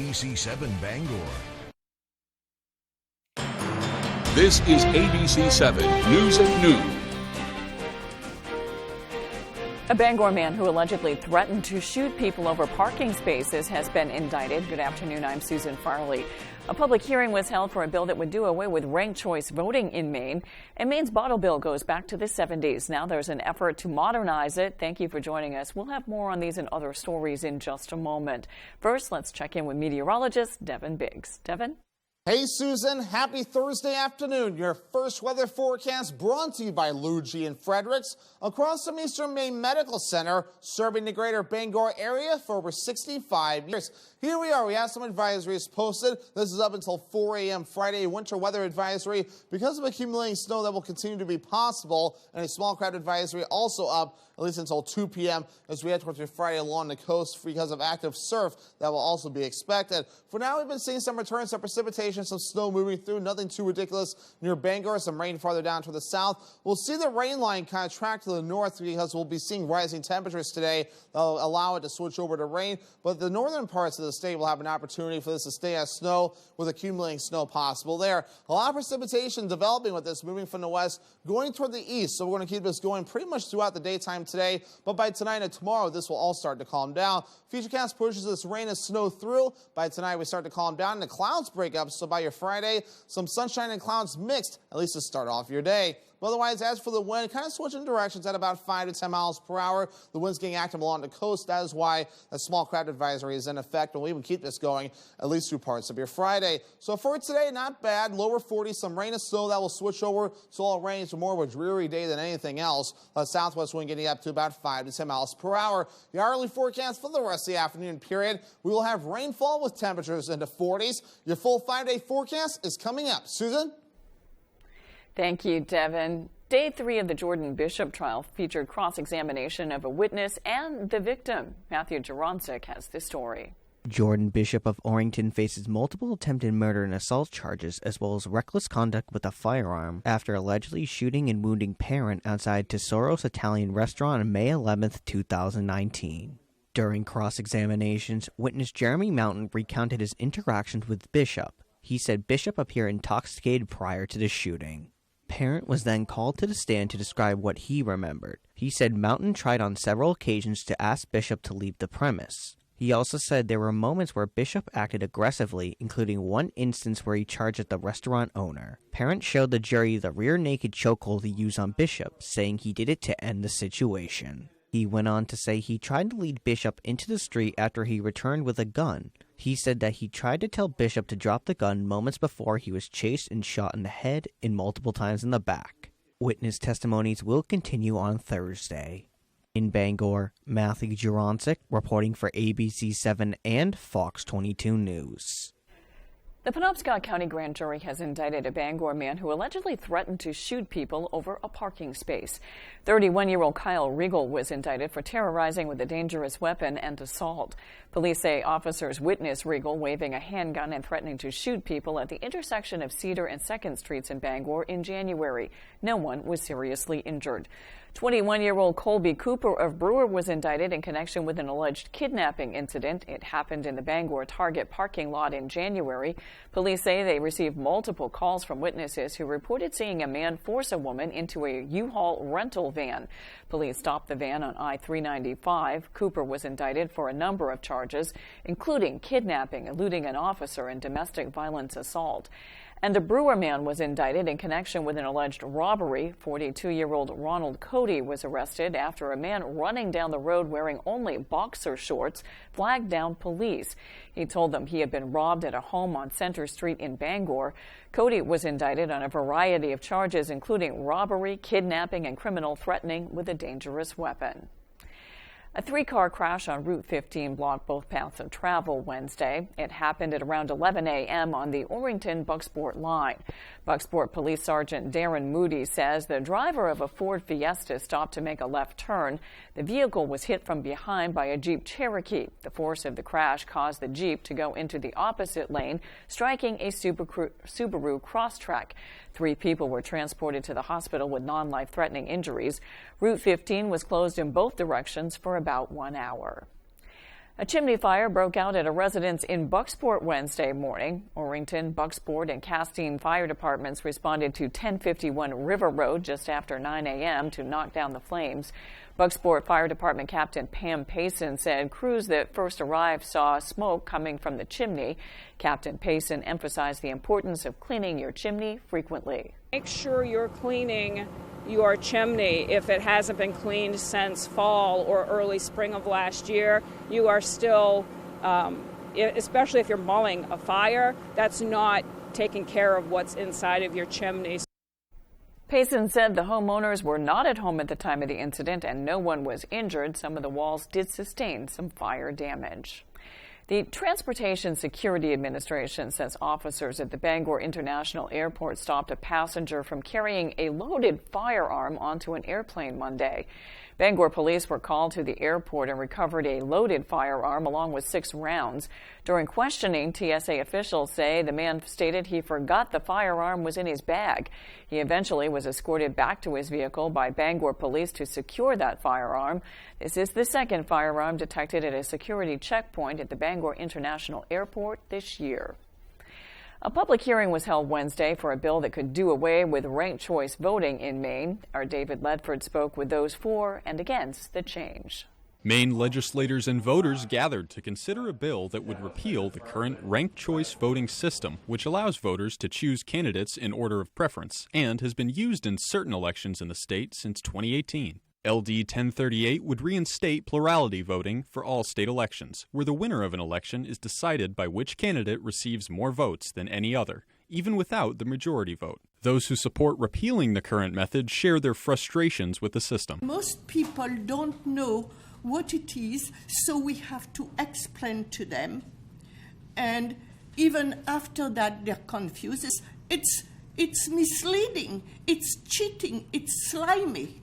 ABC7 Bangor. This is ABC7 News at Noon. A Bangor man who allegedly threatened to shoot people over parking spaces has been indicted. Good afternoon, I'm Susan Farley. A public hearing was held for a bill that would do away with ranked choice voting in Maine. And Maine's bottle bill goes back to the 70s. Now there's an effort to modernize it. Thank you for joining us. We'll have more on these and other stories in just a moment. First, let's check in with meteorologist Devin Biggs. Devin? Hey Susan, happy Thursday afternoon. Your first weather forecast brought to you by Luigi and Fredericks across from Eastern Maine Medical Center, serving the greater Bangor area for over 65 years. Here we are. We have some advisories posted. This is up until 4 a.m. Friday. Winter weather advisory because of accumulating snow that will continue to be possible, and a small craft advisory also up at least until 2 p.m. as we head towards your Friday along the coast because of active surf that will also be expected. For now, we've been seeing some returns of precipitation, some snow moving through, nothing too ridiculous near Bangor, some rain farther down to the south. We'll see the rain line kind of track to the north because we'll be seeing rising temperatures today that'll allow it to switch over to rain, but the northern parts of the state will have an opportunity for this to stay as snow with accumulating snow possible there. A lot of precipitation developing with this, moving from the west, going toward the east, so we're going to keep this going pretty much throughout the daytime today, but by tonight and tomorrow, this will all start to calm down. Futurecast pushes this rain and snow through. By tonight, we start to calm down and the clouds break up, so by your Friday, some sunshine and clouds mixed, at least to start off your day. But otherwise, as for the wind, kind of switching directions at about 5 to 10 miles per hour. The wind's getting active along the coast. That is why the small craft advisory is in effect, and we will keep this going at least through parts of your Friday. So for today, not bad. Lower 40s, some rain and snow that will switch over to all rain. So more of a dreary day than anything else. Southwest wind getting up to about 5 to 10 miles per hour. The hourly forecast for the rest of the afternoon period, we will have rainfall with temperatures into 40s. Your full 5-day forecast is coming up. Susan? Thank you, Devin. Day 3 of the Jordan Bishop trial featured cross-examination of a witness and the victim. Matthew Juronsik has this story. Jordan Bishop of Orrington faces multiple attempted murder and assault charges, as well as reckless conduct with a firearm, after allegedly shooting and wounding parent outside Tesoro's Italian restaurant on May 11, 2019. During cross-examinations, witness Jeremy Mountain recounted his interactions with Bishop. He said Bishop appeared intoxicated prior to the shooting. Parent was then called to the stand to describe what he remembered. He said Mountain tried on several occasions to ask Bishop to leave the premise. He also said there were moments where Bishop acted aggressively, including one instance where he charged at the restaurant owner. Parent showed the jury the rear naked chokehold he used on Bishop, saying he did it to end the situation. He went on to say he tried to lead Bishop into the street after he returned with a gun. He said that he tried to tell Bishop to drop the gun moments before he was chased and shot in the head and multiple times in the back. Witness testimonies will continue on Thursday. In Bangor, Matthew Juronsik reporting for ABC7 and Fox 22 News. The Penobscot County Grand Jury has indicted a Bangor man who allegedly threatened to shoot people over a parking space. 31-year-old Kyle Regal was indicted for terrorizing with a dangerous weapon and assault. Police say officers witnessed Regal waving a handgun and threatening to shoot people at the intersection of Cedar and 2nd Streets in Bangor in January. No one was seriously injured. 21-year-old Colby Cooper of Brewer was indicted in connection with an alleged kidnapping incident. It happened in the Bangor Target parking lot in January. Police say they received multiple calls from witnesses who reported seeing a man force a woman into a U-Haul rental van. Police stopped the van on I-395. Cooper was indicted for a number of charges, including kidnapping, eluding an officer, and domestic violence assault. And the Brewer man was indicted in connection with an alleged robbery. 42-year-old Ronald Cody was arrested after a man running down the road wearing only boxer shorts flagged down police. He told them he had been robbed at a home on Center Street in Bangor. Cody was indicted on a variety of charges, including robbery, kidnapping, and criminal threatening with a dangerous weapon. A 3-car crash on Route 15 blocked both paths of travel Wednesday. It happened at around 11 a.m. on the Orrington-Bucksport line. Bucksport Police Sergeant Darren Moody says the driver of a Ford Fiesta stopped to make a left turn. The vehicle was hit from behind by a Jeep Cherokee. The force of the crash caused the Jeep to go into the opposite lane, striking a Subaru Crosstrek. 3 people were transported to the hospital with non-life-threatening injuries. Route 15 was closed in both directions for about 1 hour. A chimney fire broke out at a residence in Bucksport Wednesday morning. Orrington, Bucksport, and Castine fire departments responded to 1051 River Road just after 9 a.m. to knock down the flames. Bucksport Fire Department Captain Pam Payson said crews that first arrived saw smoke coming from the chimney. Captain Payson emphasized the importance of cleaning your chimney frequently. Make sure you're cleaning your chimney. If it hasn't been cleaned since fall or early spring of last year, you are still, especially if you're mulling a fire, that's not taking care of what's inside of your chimney. Payson said the homeowners were not at home at the time of the incident and no one was injured. Some of the walls did sustain some fire damage. The Transportation Security Administration says officers at the Bangor International Airport stopped a passenger from carrying a loaded firearm onto an airplane Monday. Bangor police were called to the airport and recovered a loaded firearm along with 6 rounds. During questioning, TSA officials say the man stated he forgot the firearm was in his bag. He eventually was escorted back to his vehicle by Bangor police to secure that firearm. This is the second firearm detected at a security checkpoint at the Bangor International Airport this year. A public hearing was held Wednesday for a bill that could do away with ranked choice voting in Maine. Our David Ledford spoke with those for and against the change. Maine legislators and voters gathered to consider a bill that would repeal the current ranked choice voting system, which allows voters to choose candidates in order of preference and has been used in certain elections in the state since 2018. LD 1038 would reinstate plurality voting for all state elections, where the winner of an election is decided by which candidate receives more votes than any other, even without the majority vote. Those who support repealing the current method share their frustrations with the system. Most people don't know what it is, so we have to explain to them. And even after that, they're confused. It's misleading, it's cheating, it's slimy.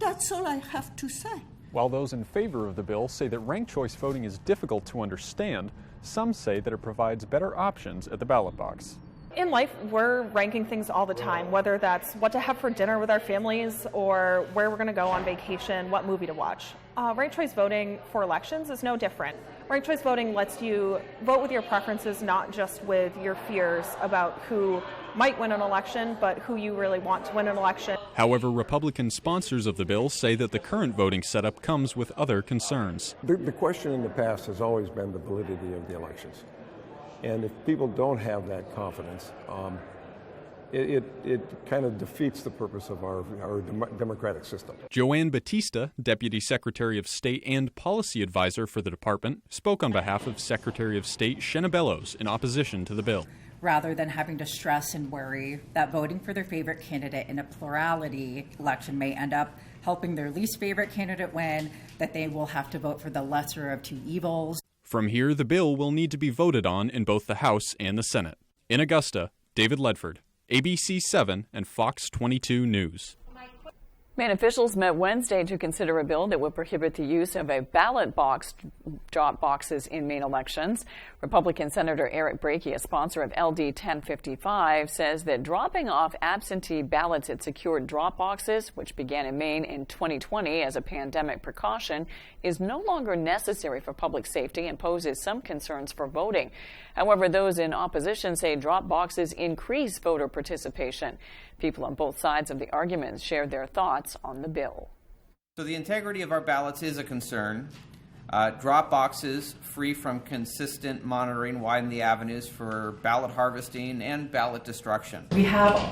That's all I have to say. While those in favor of the bill say that ranked choice voting is difficult to understand, some say that it provides better options at the ballot box. In life, we're ranking things all the time, whether that's what to have for dinner with our families or where we're going to go on vacation, what movie to watch. Ranked choice voting for elections is no different. Ranked choice voting lets you vote with your preferences, not just with your fears about who might win an election, but who you really want to win an election. However, Republican sponsors of the bill say that the current voting setup comes with other concerns. The question in the past has always been the validity of the elections. And if people don't have that confidence, it kind of defeats the purpose of our democratic system. Joanne Batista, Deputy Secretary of State and Policy Advisor for the department, spoke on behalf of Secretary of State Shenna Bellows in opposition to the bill. Rather than having to stress and worry that voting for their favorite candidate in a plurality election may end up helping their least favorite candidate win, that they will have to vote for the lesser of two evils. From here, the bill will need to be voted on in both the House and the Senate. In Augusta, David Ledford, ABC 7 and Fox 22 News. Maine officials met Wednesday to consider a bill that would prohibit the use of a ballot box drop boxes in Maine elections. Republican Senator Eric Brakey, a sponsor of LD 1055, says that dropping off absentee ballots at secured drop boxes, which began in Maine in 2020 as a pandemic precaution, is no longer necessary for public safety and poses some concerns for voting. However, those in opposition say drop boxes increase voter participation. People on both sides of the argument shared their thoughts on the bill. So the integrity of our ballots is a concern. Drop boxes free from consistent monitoring widen the avenues for ballot harvesting and ballot destruction. We have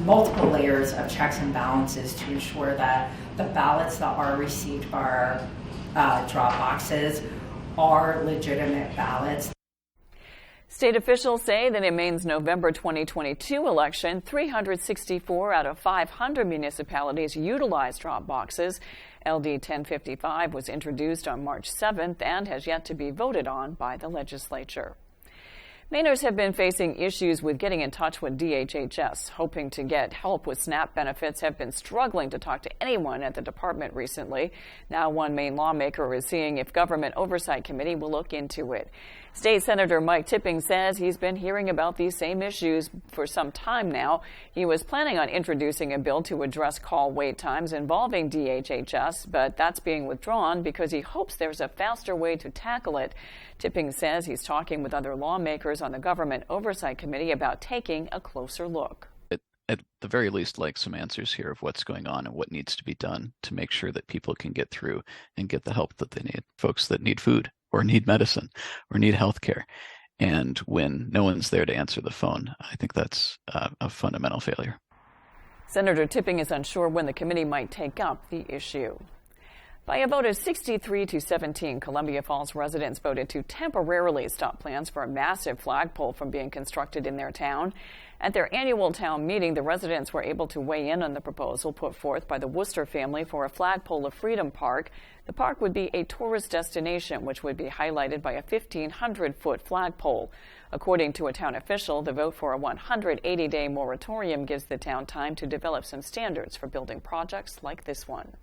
multiple layers of checks and balances to ensure that the ballots that are received by our drop boxes are legitimate ballots. State officials say that in Maine's November 2022 election, 364 out of 500 municipalities utilized drop boxes. LD 1055 was introduced on March 7th and has yet to be voted on by the legislature. Mainers have been facing issues with getting in touch with DHHS. Hoping to get help with SNAP benefits have been struggling to talk to anyone at the department recently. Now one Maine lawmaker is seeing if Government Oversight Committee will look into it. State Senator Mike Tipping says he's been hearing about these same issues for some time now. He was planning on introducing a bill to address call wait times involving DHHS, but that's being withdrawn because he hopes there's a faster way to tackle it. Tipping says he's talking with other lawmakers on the Government Oversight Committee about taking a closer look. At the very least, like some answers here of what's going on and what needs to be done to make sure that people can get through and get the help that they need. Folks that need food or need medicine or need health care. And when no one's there to answer the phone, I think that's a fundamental failure. Senator Tipping is unsure when the committee might take up the issue. By a vote of 63-17, Columbia Falls residents voted to temporarily stop plans for a massive flagpole from being constructed in their town. At their annual town meeting, the residents were able to weigh in on the proposal put forth by the Worcester family for a flagpole of Freedom Park. The park would be a tourist destination, which would be highlighted by a 1,500-foot flagpole. According to a town official, the vote for a 180-day moratorium gives the town time to develop some standards for building projects like this one.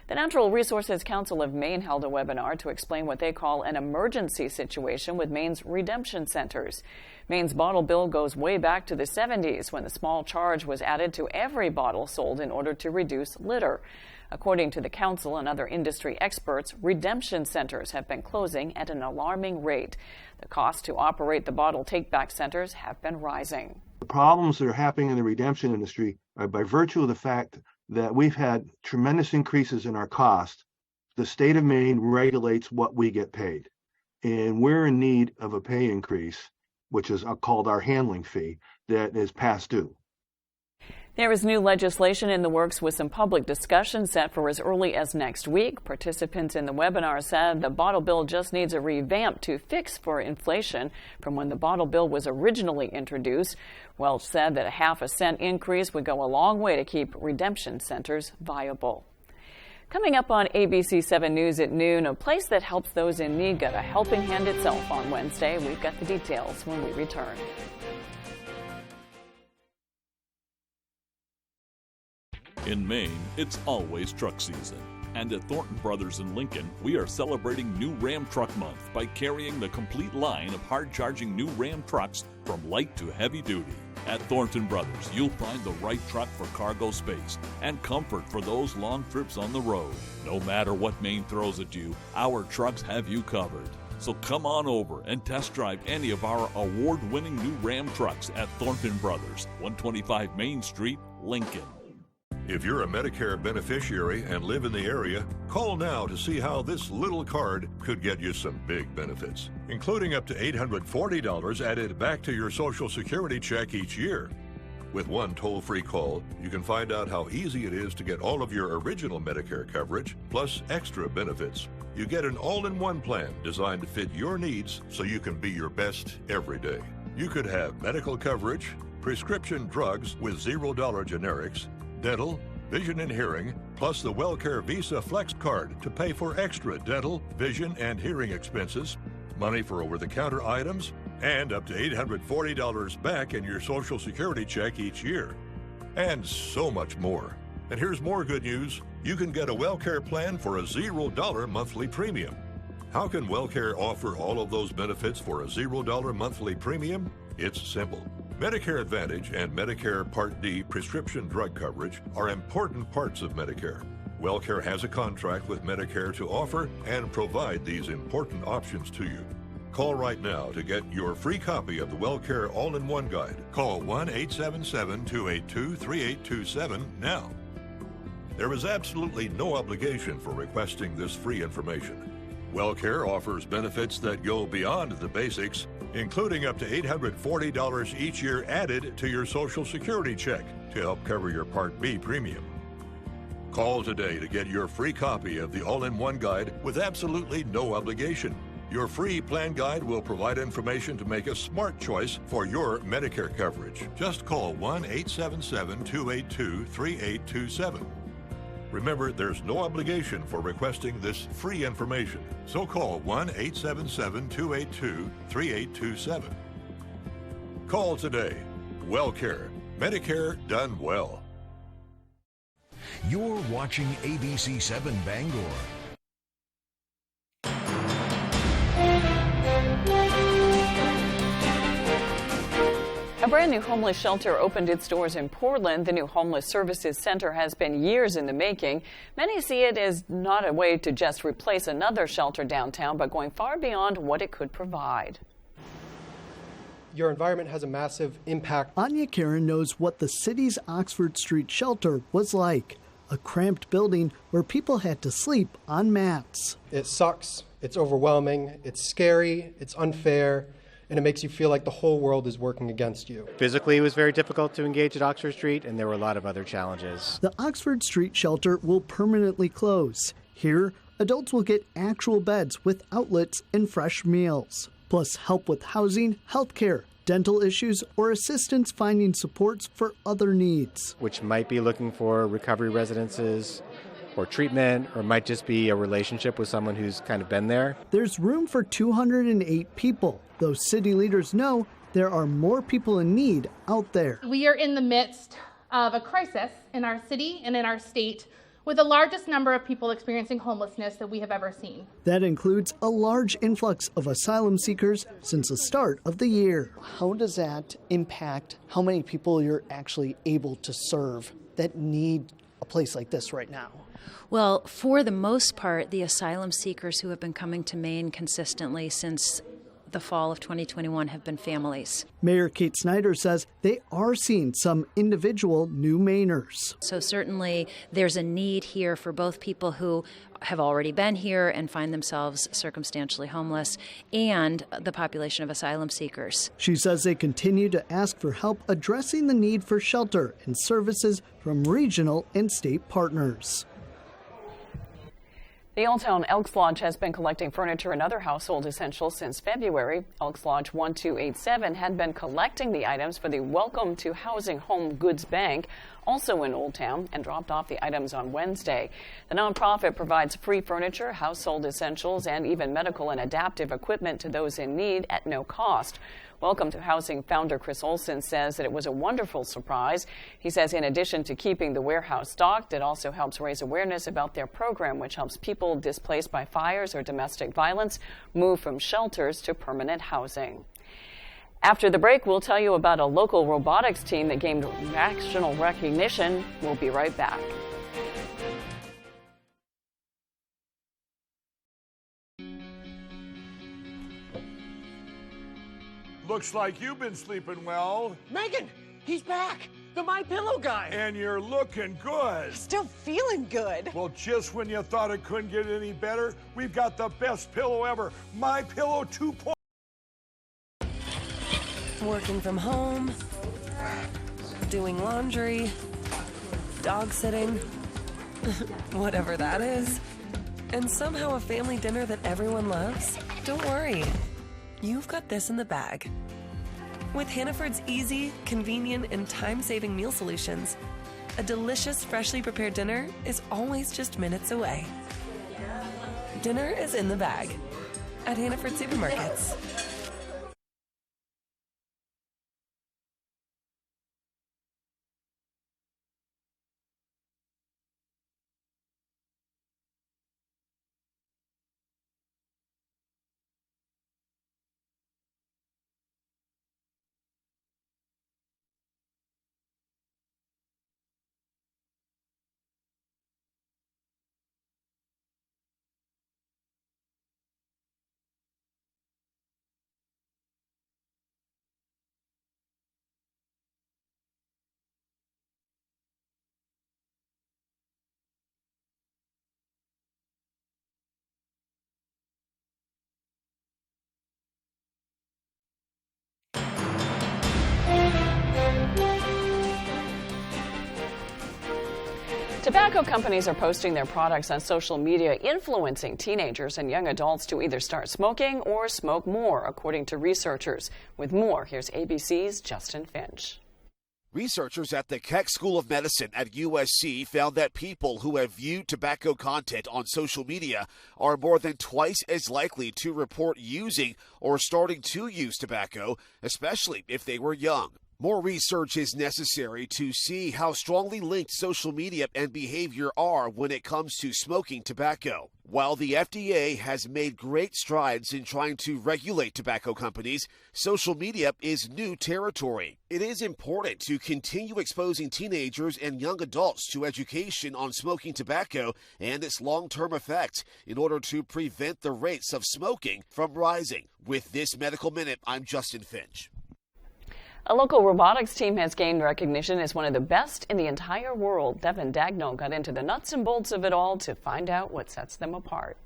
The Natural Resources Council of Maine held a webinar to explain what they call an emergency situation with Maine's redemption centers. Maine's bottle bill goes way back to the 70s when the small charge was added to every bottle sold in order to reduce litter. According to the council and other industry experts, redemption centers have been closing at an alarming rate. The cost to operate the bottle take-back centers have been rising. The problems that are happening in the redemption industry are by virtue of the fact that we've had tremendous increases in our cost. The state of Maine regulates what we get paid, and we're in need of a pay increase, which is called our handling fee, that is past due. There is new legislation in the works with some public discussion set for as early as next week. Participants in the webinar said the bottle bill just needs a revamp to fix for inflation from when the bottle bill was originally introduced. Welch said that a half-a-cent increase would go a long way to keep redemption centers viable. Coming up on ABC 7 News at noon, a place that helps those in need got a helping hand itself on Wednesday. We've got the details when we return. In Maine, it's always truck season. And at Thornton Brothers in Lincoln, we are celebrating New Ram Truck Month by carrying the complete line of hard-charging new Ram trucks from light to heavy duty. At Thornton Brothers, you'll find the right truck for cargo space and comfort for those long trips on the road. No matter what Maine throws at you, our trucks have you covered. So come on over and test drive any of our award-winning new Ram trucks at Thornton Brothers, 125 Main Street, Lincoln. If you're a Medicare beneficiary and live in the area, call now to see how this little card could get you some big benefits, including up to $840 added back to your Social Security check each year. With one toll-free call, you can find out how easy it is to get all of your original Medicare coverage, plus extra benefits. You get an all-in-one plan designed to fit your needs so you can be your best every day. You could have medical coverage, prescription drugs with $0 generics, dental, vision and hearing, plus the WellCare Visa Flex Card to pay for extra dental, vision, and hearing expenses, money for over-the-counter items, and up to $840 back in your Social Security check each year. And so much more. And here's more good news. You can get a WellCare plan for a $0 monthly premium. How can WellCare offer all of those benefits for a $0 monthly premium? It's simple. Medicare Advantage and Medicare Part D prescription drug coverage are important parts of Medicare. WellCare has a contract with Medicare to offer and provide these important options to you. Call right now to get your free copy of the WellCare All-in-One Guide. Call 1-877-282-3827 now. There is absolutely no obligation for requesting this free information. WellCare offers benefits that go beyond the basics, including up to $840 each year added to your Social Security check to help cover your Part B premium. Call today to get your free copy of the All-in-One Guide with absolutely no obligation. Your free plan guide will provide information to make a smart choice for your Medicare coverage. Just call 1-877-282-3827. Remember, there's no obligation for requesting this free information. So call 1-877-282-3827. Call today. WellCare. Medicare done well. You're watching ABC 7 Bangor. A brand new homeless shelter opened its doors in Portland. The new Homeless Services Center has been years in the making. Many see it as not a way to just replace another shelter downtown, but going far beyond what it could provide. Your environment has a massive impact. Anya Karen knows what the city's Oxford Street shelter was like. A cramped building where people had to sleep on mats. It sucks, it's overwhelming, it's scary, it's unfair, and it makes you feel like the whole world is working against you. Physically, it was very difficult to engage at Oxford Street, and there were a lot of other challenges. The Oxford Street shelter will permanently close. Here, adults will get actual beds with outlets and fresh meals, plus help with housing, health care, dental issues, or assistance finding supports for other needs. Which might be looking for recovery residences or treatment, or might just be a relationship with someone who's kind of been there. There's room for 208 people, though city leaders know there are more people in need out there. We are in the midst of a crisis in our city and in our state with the largest number of people experiencing homelessness that we have ever seen. That includes a large influx of asylum seekers since the start of the year. How does that impact how many people you're actually able to serve that need a place like this right now? Well, for the most part, the asylum seekers who have been coming to Maine consistently since the fall of 2021 have been families. Mayor Kate Snyder says they are seeing some individual new Mainers. So certainly there's a need here for both people who have already been here and find themselves circumstantially homeless and the population of asylum seekers. She says they continue to ask for help addressing the need for shelter and services from regional and state partners. The Old Town Elks Lodge has been collecting furniture and other household essentials since February. Elks Lodge 1287 had been collecting the items for the Welcome to Housing Home Goods Bank, also in Old Town, and dropped off the items on Wednesday. The nonprofit provides free furniture, household essentials, and even medical and adaptive equipment to those in need at no cost. Welcome to Housing founder Chris Olson says that it was a wonderful surprise. He says in addition to keeping the warehouse stocked, it also helps raise awareness about their program, which helps people displaced by fires or domestic violence move from shelters to permanent housing. After the break, we'll tell you about a local robotics team that gained national recognition. We'll be right back. Looks like you've been sleeping well. Megan, he's back. The My Pillow guy. And you're looking good. Still feeling good. Well, just when you thought it couldn't get any better, we've got the best pillow ever, My Pillow 2.0. Working from home, doing laundry, dog sitting, whatever that is, and somehow a family dinner that everyone loves? Don't worry. You've got this in the bag. With Hannaford's easy, convenient, and time-saving meal solutions, a delicious, freshly prepared dinner is always just minutes away. Dinner is in the bag at Hannaford Supermarkets. Tobacco companies are posting their products on social media, influencing teenagers and young adults to either start smoking or smoke more, according to researchers. With more, here's ABC's Justin Finch. Researchers at the Keck School of Medicine at USC found that people who have viewed tobacco content on social media are more than twice as likely to report using or starting to use tobacco, especially if they were young. More research is necessary to see how strongly linked social media and behavior are when it comes to smoking tobacco. While the FDA has made great strides in trying to regulate tobacco companies, social media is new territory. It is important to continue exposing teenagers and young adults to education on smoking tobacco and its long-term effects in order to prevent the rates of smoking from rising. With this Medical Minute, I'm Justin Finch. A local robotics team has gained recognition as one of the best in the entire world. Devin Dagnall got into the nuts and bolts of it all to find out what sets them apart.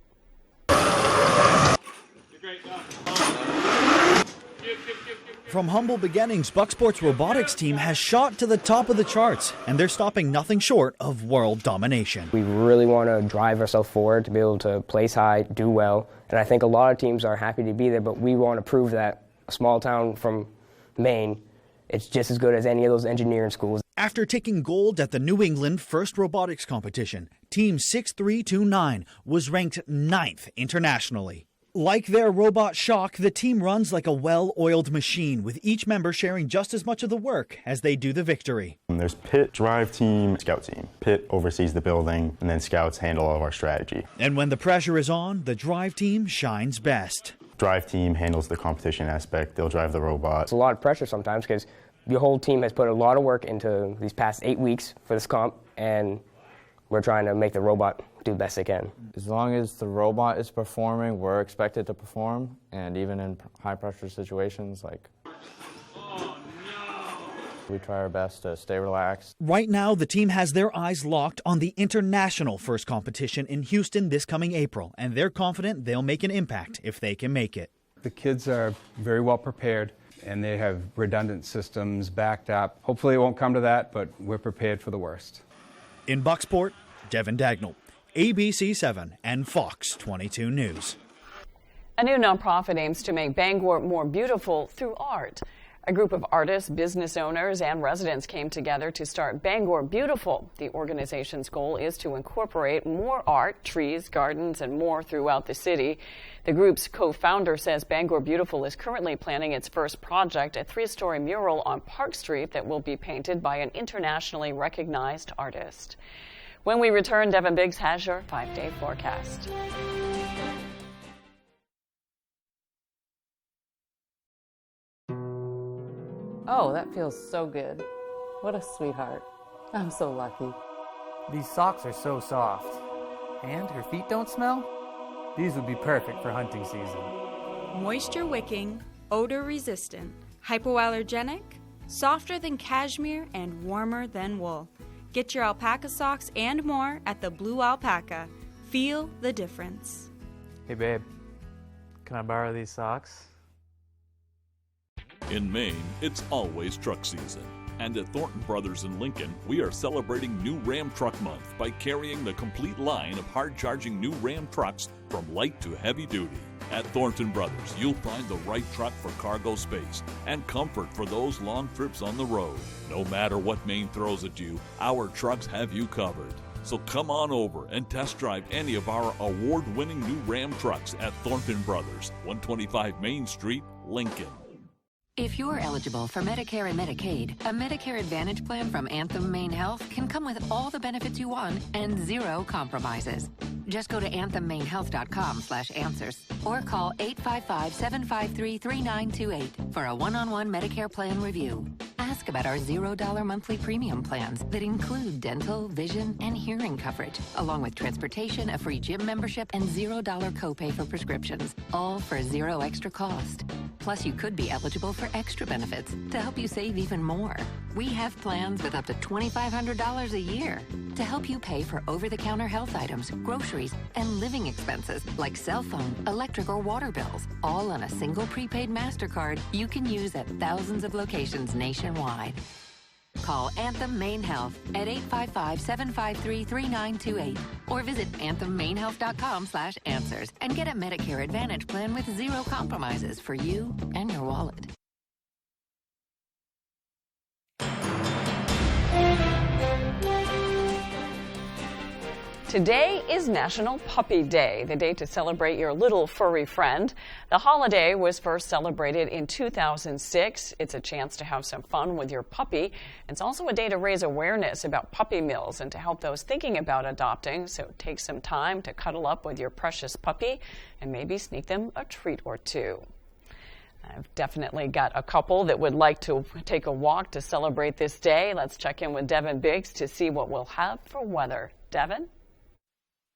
From humble beginnings, Bucksport's robotics team has shot to the top of the charts, and they're stopping nothing short of world domination. We really want to drive ourselves forward to be able to place high, do well, and I think a lot of teams are happy to be there, but we want to prove that a small town from Maine, it's just as good as any of those engineering schools. After taking gold at the New England First Robotics Competition, Team 6329 was ranked 9th internationally. Like their robot Shock, the team runs like a well-oiled machine, with each member sharing just as much of the work as they do the victory. There's Pit, Drive Team, Scout Team. Pit oversees the building, and then Scouts handle all of our strategy. And when the pressure is on, the Drive Team shines best. Drive Team handles the competition aspect. They'll drive the robot. It's a lot of pressure sometimes because your whole team has put a lot of work into these past 8 weeks for this comp, and we're trying to make the robot do the best they can. As long as the robot is performing, we're expected to perform, and even in high-pressure situations, we try our best to stay relaxed. Right now, the team has their eyes locked on the international first competition in Houston this coming April, and they're confident they'll make an impact if they can make it. The kids are very well prepared, and they have redundant systems backed up. Hopefully it won't come to that, but we're prepared for the worst. In Bucksport, Devin Dagnall, ABC 7 and Fox 22 News. A new nonprofit aims to make Bangor more beautiful through art. A group of artists, business owners, and residents came together to start Bangor Beautiful. The organization's goal is to incorporate more art, trees, gardens, and more throughout the city. The group's co-founder says Bangor Beautiful is currently planning its first project, a 3-story mural on Park Street that will be painted by an internationally recognized artist. When we return, Devin Biggs has your 5-day forecast. Oh, that feels so good. What a sweetheart. I'm so lucky. These socks are so soft. And her feet don't smell? These would be perfect for hunting season. Moisture wicking, odor resistant, hypoallergenic, softer than cashmere, and warmer than wool. Get your alpaca socks and more at the Blue Alpaca. Feel the difference. Hey babe, can I borrow these socks? In Maine, it's always truck season. And at Thornton Brothers in Lincoln, we are celebrating New Ram Truck Month by carrying the complete line of hard-charging new Ram trucks from light to heavy duty. At Thornton Brothers, you'll find the right truck for cargo space and comfort for those long trips on the road. No matter what Maine throws at you, our trucks have you covered. So come on over and test drive any of our award-winning new Ram trucks at Thornton Brothers, 125 Main Street, Lincoln. If you're eligible for Medicare and Medicaid, a Medicare Advantage plan from Anthem Maine Health can come with all the benefits you want and zero compromises. Just go to anthemmainehealth.com/answers or call 855-753-3928 for a one-on-one Medicare plan review. Ask about our $0 monthly premium plans that include dental, vision, and hearing coverage, along with transportation, a free gym membership, and $0 copay for prescriptions, all for zero extra cost. Plus, you could be eligible for extra benefits to help you save even more. We have plans with up to $2,500 a year to help you pay for over-the-counter health items, groceries, and living expenses like cell phone, electric, or water bills, all on a single prepaid MasterCard you can use at thousands of locations nationwide. Call Anthem Maine Health at 855-753-3928 or visit anthemmainehealth.com/answers and get a Medicare Advantage plan with zero compromises for you and your wallet. Today is National Puppy Day, the day to celebrate your little furry friend. The holiday was first celebrated in 2006. It's a chance to have some fun with your puppy. It's also a day to raise awareness about puppy mills and to help those thinking about adopting. So take some time to cuddle up with your precious puppy and maybe sneak them a treat or two. I've definitely got a couple that would like to take a walk to celebrate this day. Let's check in with Devin Biggs to see what we'll have for weather. Devin?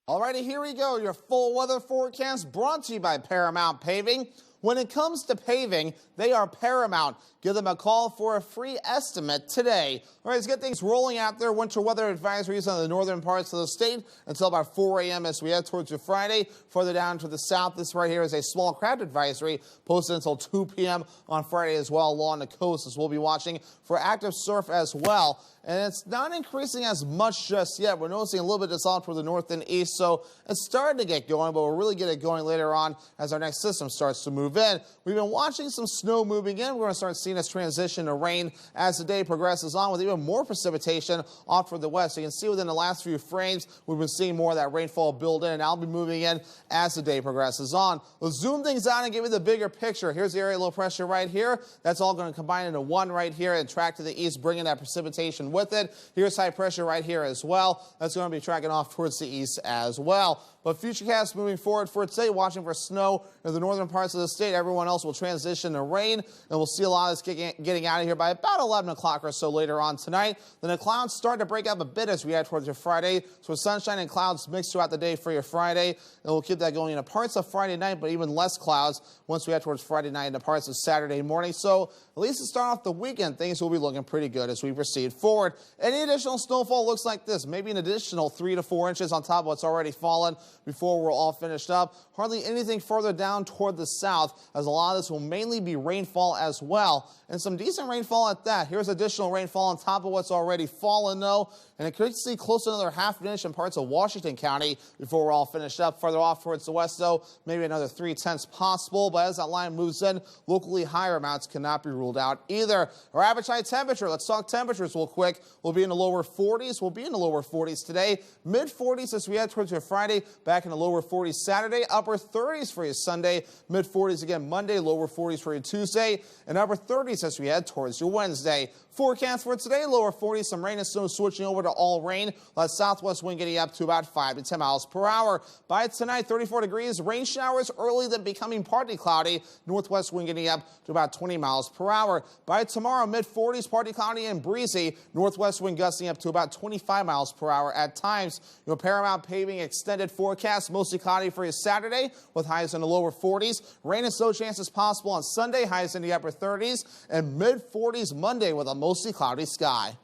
Alrighty, here we go. Your full weather forecast brought to you by Paramount Paving. When it comes to paving, they are Paramount. Give them a call for a free estimate today. All right, let's get things rolling out there. Winter weather advisories on the northern parts of the state until about 4 a.m. as we head towards your Friday. Further down to the south, this right here is a small craft advisory posted until 2 p.m. on Friday as well along the coast, as we'll be watching for active surf as well. And it's not increasing as much just yet. We're noticing a little bit of salt toward the north and east, so it's starting to get going, but we'll really get it going later on as our next system starts to move in. We've been watching some snow moving in. We're going to start seeing this transition to rain as the day progresses on, with even more precipitation off toward the west. So you can see within the last few frames, we've been seeing more of that rainfall build in, and I'll be moving in as the day progresses on. We'll zoom things out and give you the bigger picture. Here's the area of low pressure right here. That's all going to combine into one right here and track to the east, bringing that precipitation with it. Here's high pressure right here as well. That's going to be tracking off towards the east as well. But futurecasts moving forward for today, watching for snow in the northern parts of the state. Everyone else will transition to rain, and we'll see a lot of this getting out of here by about 11 o'clock or so later on tonight. Then the clouds start to break up a bit as we head towards your Friday. So sunshine and clouds mixed throughout the day for your Friday, and we'll keep that going into parts of Friday night, but even less clouds once we head towards Friday night into parts of Saturday morning. So at least to start off the weekend, things will be looking pretty good as we proceed forward. Any additional snowfall looks like this, maybe an additional 3 to 4 inches on top of what's already fallen before we're all finished up. Hardly anything further down toward the south, as a lot of this will mainly be rainfall as well, and some decent rainfall at that. Here's additional rainfall on top of what's already fallen, though, and it could see close to another half an inch in parts of Washington County before we're all finished up. Further off towards the west, though, maybe another 3/10 possible, but as that line moves in, locally higher amounts cannot be ruled out either. Our average high temperature, let's talk temperatures real quick. We'll be in the lower 40s. We'll be in the lower 40s today. Mid-40s as we head towards your Friday, back in the lower 40s Saturday, upper 30s for your Sunday, mid-40s again Monday, lower 40s for your Tuesday, and upper 30s as we head towards your Wednesday. Forecast for today, lower 40s, some rain and snow switching over to all rain. That southwest wind getting up to about 5 to 10 miles per hour. By tonight, 34 degrees, rain showers early, then becoming partly cloudy. Northwest wind getting up to about 20 miles per hour. By tomorrow, mid-40s, partly cloudy and breezy. Northwest wind gusting up to about 25 miles per hour at times. Your Paramount Paving extended forecast, mostly cloudy for your Saturday with highs in the lower 40s. Rain and snow chances possible on Sunday, highs in the upper 30s, and mid-40s Monday with a mostly cloudy sky.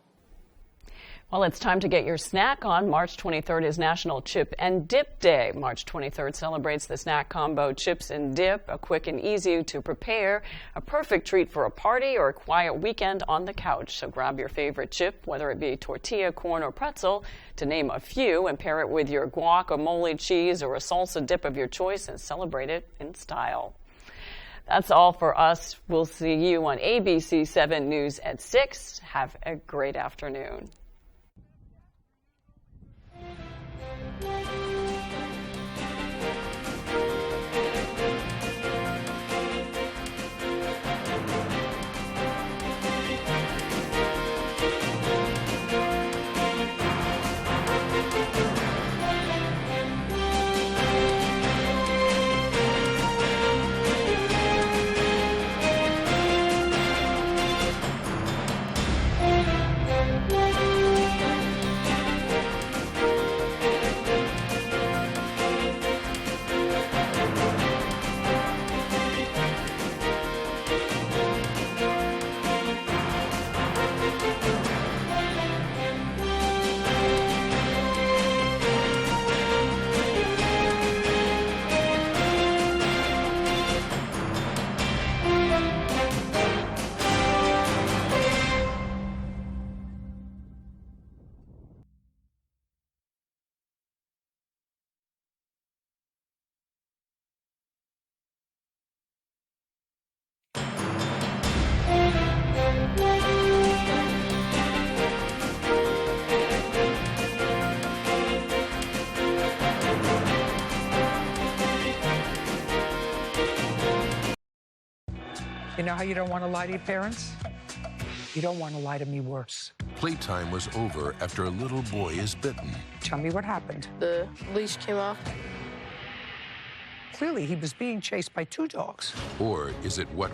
Well, it's time to get your snack on. March 23rd is National Chip and Dip Day. March 23rd celebrates the snack combo chips and dip, a quick and easy to prepare, a perfect treat for a party or a quiet weekend on the couch. So grab your favorite chip, whether it be tortilla, corn, or pretzel, to name a few, and pair it with your guacamole, cheese, or a salsa dip of your choice and celebrate it in style. That's all for us. We'll see you on ABC 7 News at 6. Have a great afternoon. know how you don't want to lie to your parents? You don't want to lie to me worse. Playtime was over after a little boy is bitten. Tell me what happened. The leash came off. Clearly, he was being chased by 2 dogs. Or is it what